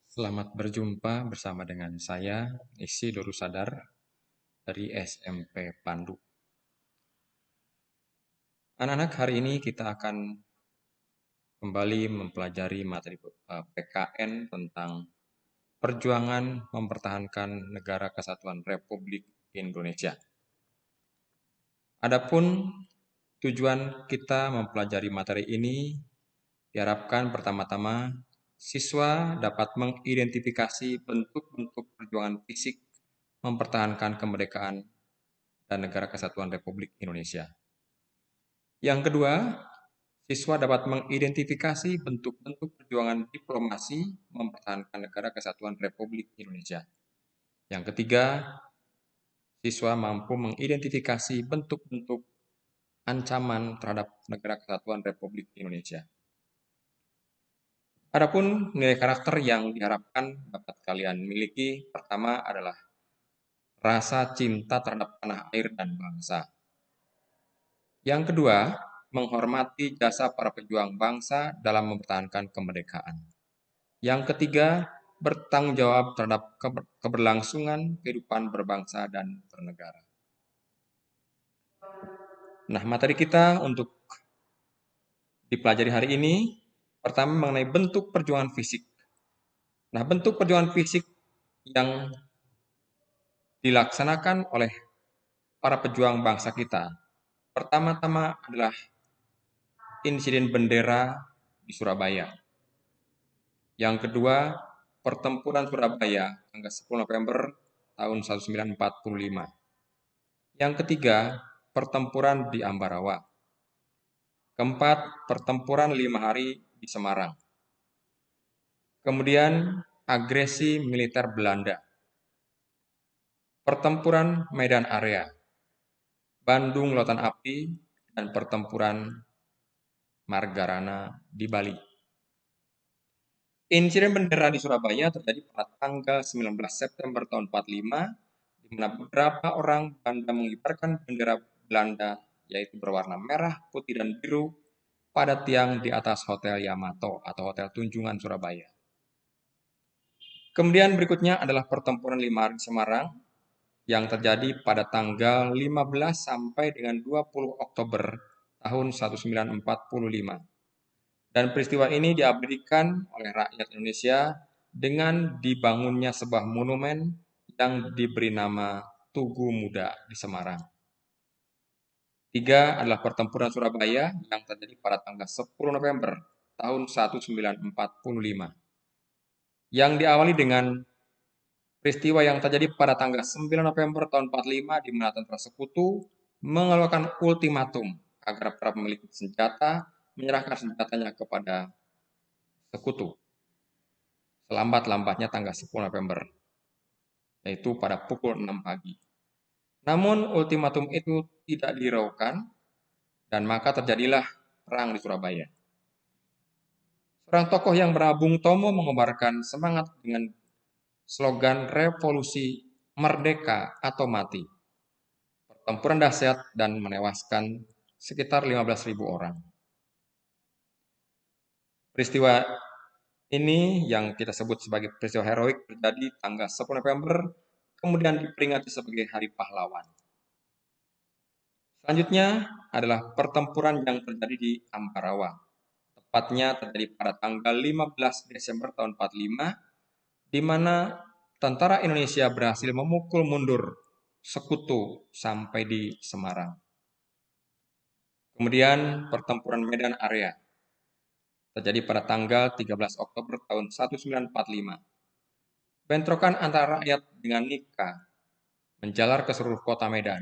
Selamat berjumpa bersama dengan saya, Isidoro Sadar dari SMP Pandu. Anak-anak, hari ini kita akan kembali mempelajari materi PKN tentang perjuangan mempertahankan Negara Kesatuan Republik Indonesia. Adapun tujuan kita mempelajari materi ini diharapkan pertama-tama siswa dapat mengidentifikasi bentuk-bentuk perjuangan fisik mempertahankan kemerdekaan dan Negara Kesatuan Republik Indonesia. Yang kedua, siswa dapat mengidentifikasi bentuk-bentuk perjuangan diplomasi mempertahankan Negara Kesatuan Republik Indonesia. Yang ketiga, siswa mampu mengidentifikasi bentuk-bentuk ancaman terhadap Negara Kesatuan Republik Indonesia. Adapun nilai karakter yang diharapkan dapat kalian miliki, pertama adalah rasa cinta terhadap tanah air dan bangsa. Yang kedua, menghormati jasa para pejuang bangsa dalam mempertahankan kemerdekaan. Yang ketiga, bertanggung jawab terhadap keberlangsungan kehidupan berbangsa dan bernegara. Nah, materi kita untuk dipelajari hari ini, pertama mengenai bentuk perjuangan fisik. Nah, bentuk perjuangan fisik yang dilaksanakan oleh para pejuang bangsa kita, pertama-tama adalah insiden bendera di Surabaya. Yang kedua, pertempuran Surabaya tanggal 10 November tahun 1945. Yang ketiga, pertempuran di Ambarawa. Keempat, pertempuran 5 hari di Semarang. Kemudian, agresi militer Belanda. Pertempuran Medan Area, Bandung Lautan Api, dan pertempuran Margarana di Bali. Insiden bendera di Surabaya terjadi pada tanggal 19 September tahun 45, di mana beberapa orang Belanda mengibarkan bendera Belanda, yaitu berwarna merah, putih, dan biru, pada tiang di atas Hotel Yamato atau Hotel Tunjungan Surabaya. Kemudian berikutnya adalah pertempuran 5 hari di Semarang, yang terjadi pada tanggal 15 sampai dengan 20 Oktober tahun 1945. Dan peristiwa ini diabadikan oleh rakyat Indonesia dengan dibangunnya sebuah monumen yang diberi nama Tugu Muda di Semarang. 3 adalah pertempuran Surabaya yang terjadi pada tanggal 10 November tahun 1945. Yang diawali dengan peristiwa yang terjadi pada tanggal 9 November tahun 45, di mana tentara sekutu mengeluarkan ultimatum agar para pemilik senjata menyerahkan senjatanya kepada sekutu selambat-lambatnya tanggal 10 November, yaitu pada pukul 6 pagi. Namun ultimatum itu tidak dihiraukan, dan maka terjadilah perang di Surabaya. Seorang tokoh yang bernama Bung Tomo mengobarkan semangat dengan slogan revolusi merdeka atau mati. Pertempuran dahsyat dan menewaskan sekitar 15.000 orang. Peristiwa ini yang kita sebut sebagai peristiwa heroik terjadi tanggal 10 November, kemudian diperingati sebagai Hari Pahlawan. Selanjutnya adalah pertempuran yang terjadi di Ambarawa. Tepatnya terjadi pada tanggal 15 Desember tahun 45, di mana tentara Indonesia berhasil memukul mundur sekutu sampai di Semarang. Kemudian pertempuran Medan Area terjadi pada tanggal 13 Oktober tahun 1945. Bentrokan antara rakyat dengan Nika menjalar ke seluruh kota Medan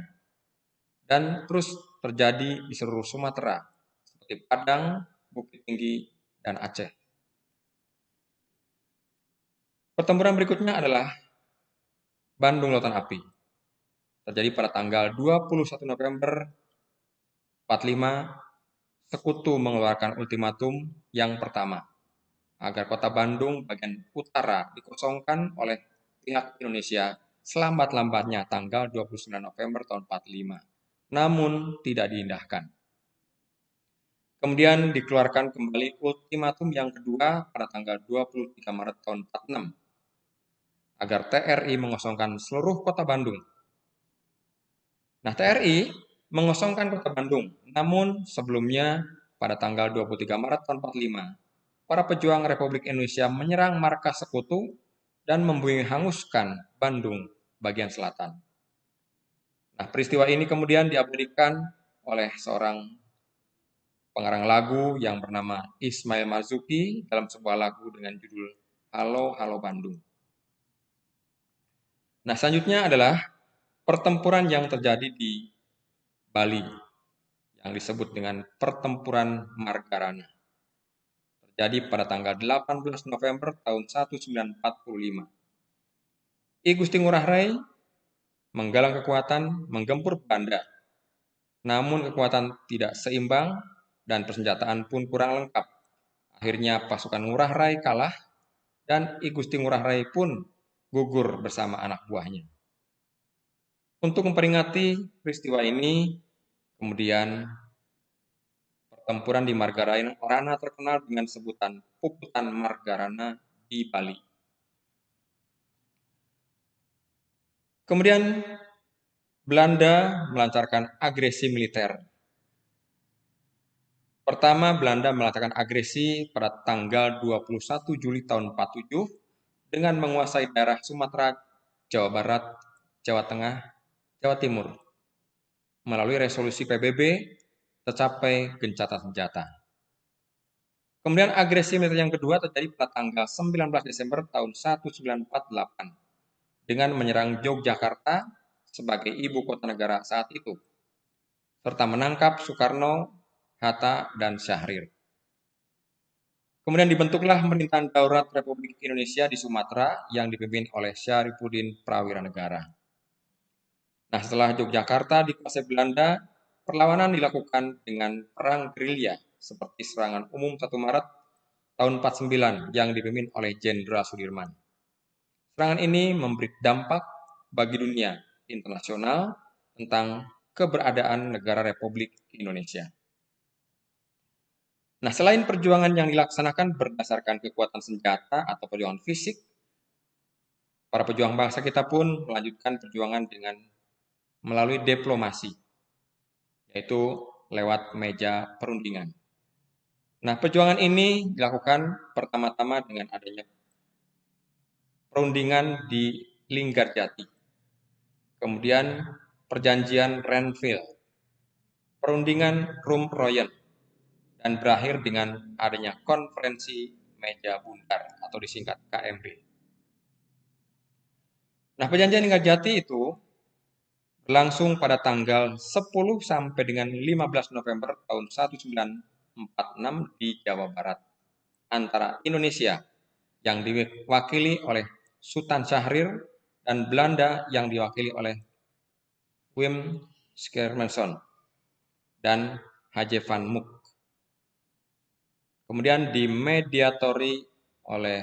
dan terus terjadi di seluruh Sumatera seperti Padang, Bukit Tinggi, dan Aceh. Pertempuran berikutnya adalah Bandung Lautan Api. Terjadi pada tanggal 21 November 45, sekutu mengeluarkan ultimatum yang pertama, agar kota Bandung bagian utara dikosongkan oleh pihak Indonesia selambat-lambatnya tanggal 29 November tahun 45. Namun tidak diindahkan. Kemudian dikeluarkan kembali ultimatum yang kedua pada tanggal 23 Maret tahun 46 agar TRI mengosongkan seluruh kota Bandung. Nah, TRI mengosongkan kota Bandung, namun sebelumnya pada tanggal 23 Maret tahun 45, para pejuang Republik Indonesia menyerang markas sekutu dan hanguskan Bandung bagian selatan. Nah, peristiwa ini kemudian diabadikan oleh seorang pengarang lagu yang bernama Ismail Marzuki dalam sebuah lagu dengan judul Halo Halo Bandung. Nah, selanjutnya adalah pertempuran yang terjadi di Bali yang disebut dengan Pertempuran Margarana. Terjadi pada tanggal 18 November tahun 1945. I Gusti Ngurah Rai menggalang kekuatan menggempur Belanda. Namun kekuatan tidak seimbang dan persenjataan pun kurang lengkap. Akhirnya pasukan Ngurah Rai kalah dan I Gusti Ngurah Rai pun gugur bersama anak buahnya. Untuk memperingati peristiwa ini, kemudian pertempuran di Margarana terkenal dengan sebutan Puputan Margarana di Bali. Kemudian Belanda melancarkan agresi militer. Pertama, Belanda melancarkan agresi pada tanggal 21 Juli tahun 47 dengan menguasai daerah Sumatera, Jawa Barat, Jawa Tengah, Jawa Timur. Melalui resolusi PBB, tercapai gencatan senjata. Kemudian agresi militer yang kedua terjadi pada tanggal 19 Desember tahun 1948 dengan menyerang Yogyakarta sebagai ibu kota negara saat itu, serta menangkap Soekarno, Hatta, dan Syahrir. Kemudian dibentuklah pemerintahan darurat Republik Indonesia di Sumatera yang dipimpin oleh Syarifuddin Prawira Negara. Nah, setelah Yogyakarta dikuasai Belanda, perlawanan dilakukan dengan perang gerilya seperti serangan umum 1 Maret tahun 49 yang dipimpin oleh Jenderal Sudirman. Serangan ini memberi dampak bagi dunia internasional tentang keberadaan negara Republik Indonesia. Nah, selain perjuangan yang dilaksanakan berdasarkan kekuatan senjata atau perjuangan fisik, para pejuang bangsa kita pun melanjutkan perjuangan dengan melalui diplomasi, yaitu lewat meja perundingan. Nah, perjuangan ini dilakukan pertama-tama dengan adanya perundingan di Linggarjati, kemudian perjanjian Renville, perundingan Rumproyen, dan berakhir dengan adanya konferensi meja bundar atau disingkat KMB. Nah, perjanjian Linggarjati itu berlangsung pada tanggal 10 sampai dengan 15 November tahun 1946 di Jawa Barat antara Indonesia yang diwakili oleh Sultan Syahrir dan Belanda yang diwakili oleh Wim Schermerhorn dan H.J. van Mook. Kemudian dimediatori oleh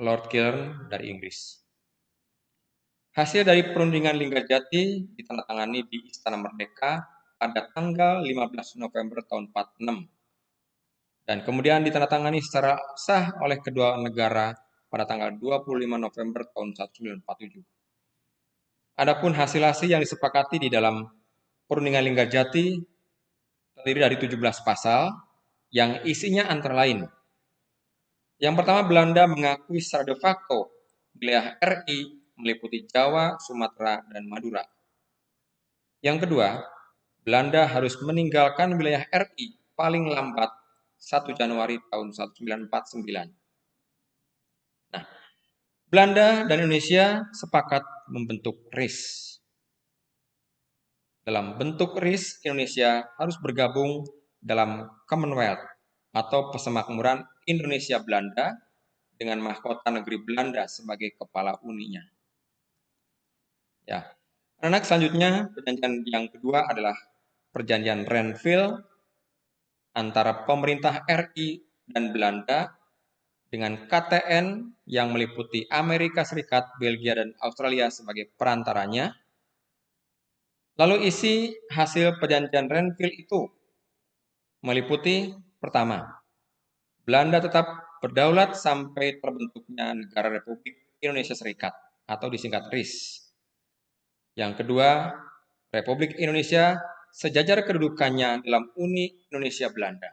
Lord Kelvin dari Inggris. Hasil dari perundingan Linggarjati ditandatangani di Istana Merdeka pada tanggal 15 November tahun 46 dan kemudian ditandatangani secara sah oleh kedua negara pada tanggal 25 November tahun 1947. Adapun hasil-hasil yang disepakati di dalam perundingan Linggarjati terdiri dari 17 pasal yang isinya antara lain. Yang pertama, Belanda mengakui secara de facto wilayah RI meliputi Jawa, Sumatera, dan Madura. Yang kedua, Belanda harus meninggalkan wilayah RI paling lambat 1 Januari tahun 1949. Nah, Belanda dan Indonesia sepakat membentuk RIS. Dalam bentuk RIS, Indonesia harus bergabung dalam Commonwealth atau Persemakmuran Indonesia-Belanda dengan mahkota negeri Belanda sebagai kepala uninya. Ya, anak selanjutnya perjanjian yang kedua adalah perjanjian Renville antara pemerintah RI dan Belanda dengan KTN yang meliputi Amerika Serikat, Belgia, dan Australia sebagai perantaranya. Lalu isi hasil perjanjian Renville itu meliputi pertama, Belanda tetap berdaulat sampai terbentuknya Negara Republik Indonesia Serikat atau disingkat RIS. Yang kedua, Republik Indonesia sejajar kedudukannya dalam Uni Indonesia Belanda.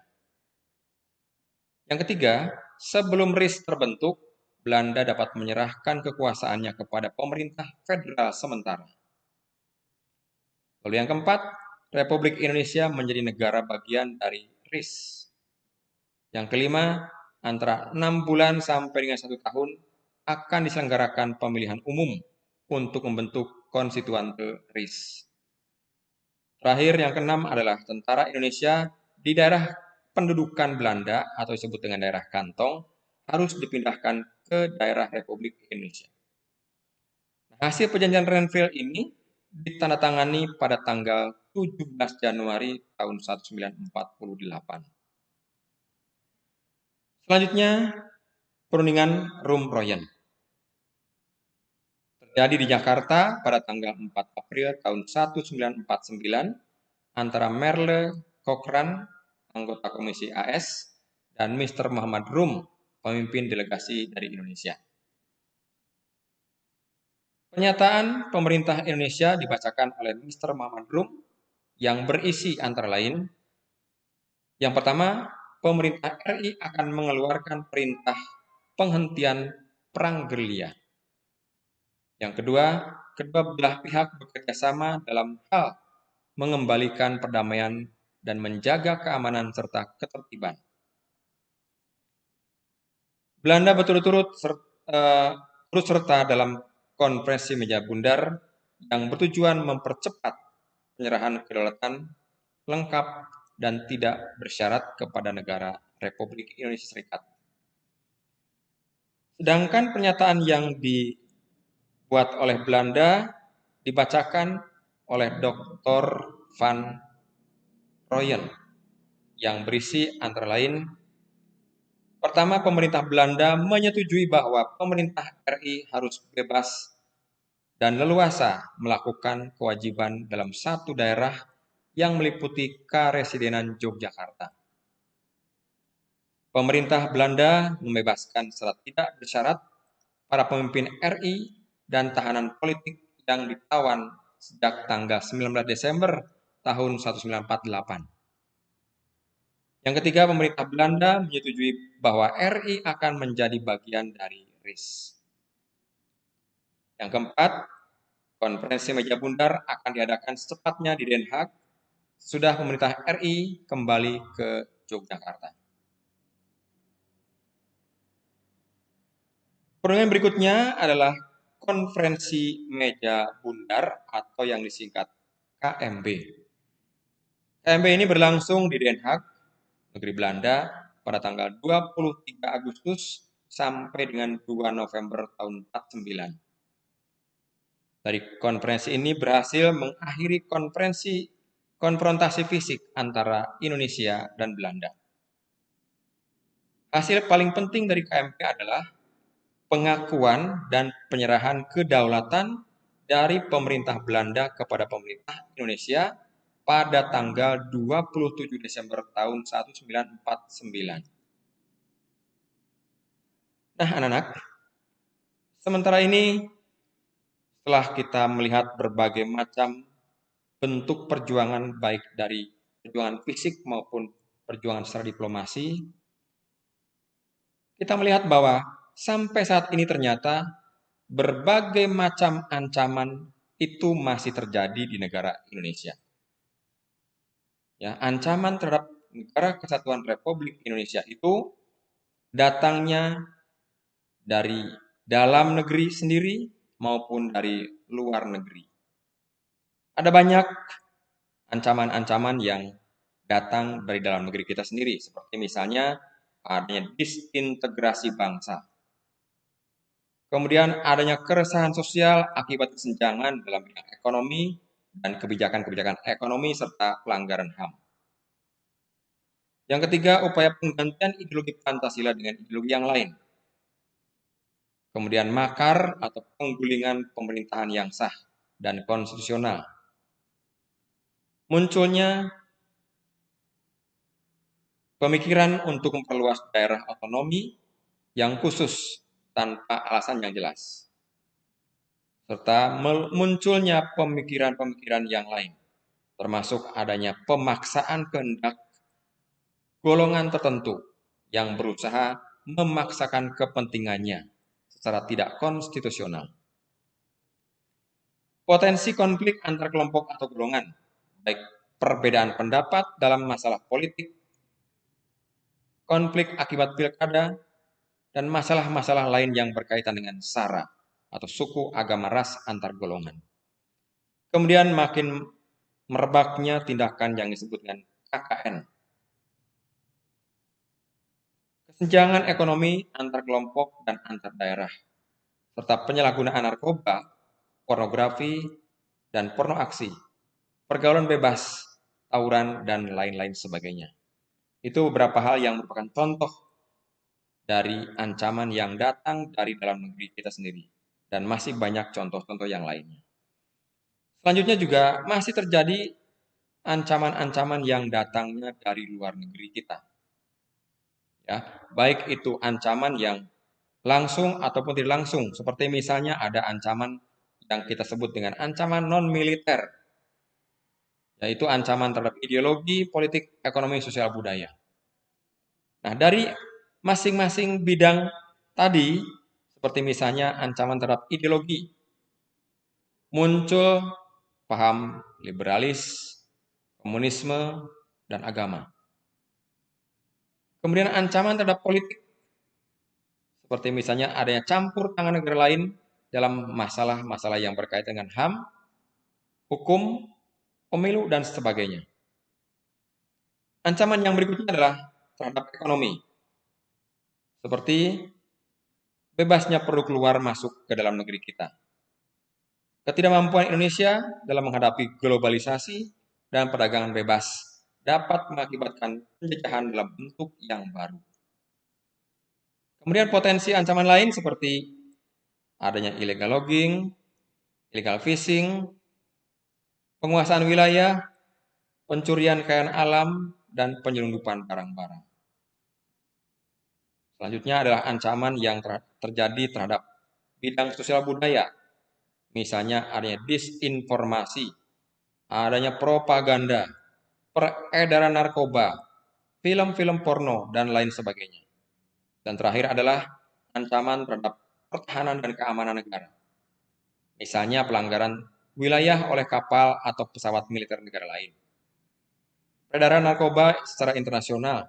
Yang ketiga, sebelum RIS terbentuk, Belanda dapat menyerahkan kekuasaannya kepada pemerintah federal sementara. Lalu yang keempat, Republik Indonesia menjadi negara bagian dari RIS. Yang kelima, antara 6 bulan sampai dengan 1 tahun akan diselenggarakan pemilihan umum untuk membentuk konstituante RIS. Terakhir, yang keenam adalah tentara Indonesia di daerah pendudukan Belanda atau disebut dengan daerah kantong harus dipindahkan ke daerah Republik Indonesia. Hasil perjanjian Renville ini ditandatangani pada tanggal 17 Januari tahun 1948. Selanjutnya, perundingan Rum-Royen. Terjadi di Jakarta pada tanggal 4 April tahun 1949 antara Merle Cochrane, anggota Komisi AS, dan Mr. Muhammad Rum, pemimpin delegasi dari Indonesia. Pernyataan pemerintah Indonesia dibacakan oleh Mr. Muhammad Rum yang berisi antara lain, yang pertama, pemerintah RI akan mengeluarkan perintah penghentian perang gerilya. Yang kedua, kedua belah pihak bekerja sama dalam hal mengembalikan perdamaian dan menjaga keamanan serta ketertiban. Belanda berturut-turut turut serta dalam konferensi meja bundar yang bertujuan mempercepat penyerahan kedaulatan lengkap dan tidak bersyarat kepada negara Republik Indonesia Serikat. Sedangkan pernyataan yang dibuat oleh Belanda dibacakan oleh Dr. Van Rooyen yang berisi antara lain, pertama, pemerintah Belanda menyetujui bahwa pemerintah RI harus bebas dan leluasa melakukan kewajiban dalam satu daerah yang meliputi Karesidenan Yogyakarta. Pemerintah Belanda membebaskan secara tidak bersyarat para pemimpin RI dan tahanan politik yang ditawan sejak tanggal 19 Desember tahun 1948. Yang ketiga, pemerintah Belanda menyetujui bahwa RI akan menjadi bagian dari RIS. Yang keempat, konferensi meja bundar akan diadakan secepatnya di Den Haag sesudah pemerintah RI kembali ke Yogyakarta. Perundingan berikutnya adalah konferensi meja bundar atau yang disingkat KMB. KMB ini berlangsung di Den Haag, negeri Belanda, pada tanggal 23 Agustus sampai dengan 2 November tahun 1949. Dari konferensi ini berhasil mengakhiri konfrontasi fisik antara Indonesia dan Belanda. Hasil paling penting dari KMB adalah pengakuan dan penyerahan kedaulatan dari pemerintah Belanda kepada pemerintah Indonesia pada tanggal 27 Desember tahun 1949. Nah, anak-anak, sementara ini setelah kita melihat berbagai macam bentuk perjuangan baik dari perjuangan fisik maupun perjuangan secara diplomasi, kita melihat bahwa sampai saat ini ternyata berbagai macam ancaman itu masih terjadi di negara Indonesia. Ya, ancaman terhadap negara kesatuan Republik Indonesia itu datangnya dari dalam negeri sendiri maupun dari luar negeri. Ada banyak ancaman-ancaman yang datang dari dalam negeri kita sendiri, seperti misalnya adanya disintegrasi bangsa. Kemudian adanya keresahan sosial akibat kesenjangan dalam bidang ekonomi dan kebijakan-kebijakan ekonomi serta pelanggaran HAM. Yang ketiga, upaya penggantian ideologi Pancasila dengan ideologi yang lain. Kemudian makar atau penggulingan pemerintahan yang sah dan konstitusional. Munculnya pemikiran untuk memperluas daerah otonomi yang khusus tanpa alasan yang jelas, serta munculnya pemikiran-pemikiran yang lain, termasuk adanya pemaksaan kehendak golongan tertentu yang berusaha memaksakan kepentingannya secara tidak konstitusional. Potensi konflik antar kelompok atau golongan, baik perbedaan pendapat dalam masalah politik, konflik akibat pilkada, dan masalah-masalah lain yang berkaitan dengan sara atau suku, agama, ras antar golongan. Kemudian makin merebaknya tindakan yang disebut dengan KKN. Kesenjangan ekonomi antar kelompok dan antar daerah, serta penyalahgunaan narkoba, pornografi, dan porno aksi, pergaulan bebas, tawuran, dan lain-lain sebagainya. Itu beberapa hal yang merupakan contoh dari ancaman yang datang dari dalam negeri kita sendiri. Dan masih banyak contoh-contoh yang lainnya. Selanjutnya juga masih terjadi ancaman-ancaman yang datangnya dari luar negeri kita. Ya, baik itu ancaman yang langsung ataupun tidak langsung, seperti misalnya ada ancaman yang kita sebut dengan ancaman non-militer, yaitu ancaman terhadap ideologi, politik, ekonomi, sosial, budaya. Nah, dari masing-masing bidang tadi, seperti misalnya ancaman terhadap ideologi, muncul paham liberalis, komunisme, dan agama. Kemudian ancaman terhadap politik, seperti misalnya adanya campur tangan negara lain dalam masalah-masalah yang berkaitan dengan HAM, hukum, pemilu, dan sebagainya. Ancaman yang berikutnya adalah terhadap ekonomi, seperti bebasnya produk luar masuk ke dalam negeri kita. Ketidakmampuan Indonesia dalam menghadapi globalisasi dan perdagangan bebas dapat mengakibatkan penjajahan dalam bentuk yang baru. Kemudian potensi ancaman lain seperti adanya illegal logging, illegal fishing, penguasaan wilayah, pencurian kekayaan alam, dan penyelundupan barang-barang. Selanjutnya adalah ancaman yang terjadi terhadap bidang sosial budaya. Misalnya adanya disinformasi, adanya propaganda, peredaran narkoba, film-film porno, dan lain sebagainya. Dan terakhir adalah ancaman terhadap pertahanan dan keamanan negara. Misalnya pelanggaran wilayah oleh kapal atau pesawat militer negara lain. Peredaran narkoba secara internasional,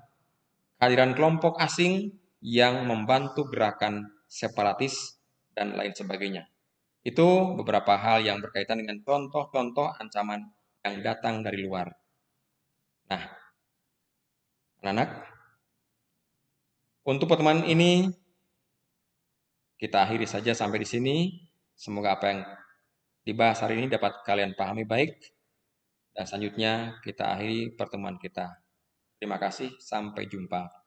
kehadiran kelompok asing yang membantu gerakan separatis, dan lain sebagainya. Itu beberapa hal yang berkaitan dengan contoh-contoh ancaman yang datang dari luar. Nah, anak-anak, untuk pertemuan ini kita akhiri saja sampai di sini. Semoga apa yang dibahas hari ini dapat kalian pahami baik. Dan selanjutnya kita akhiri pertemuan kita. Terima kasih, sampai jumpa.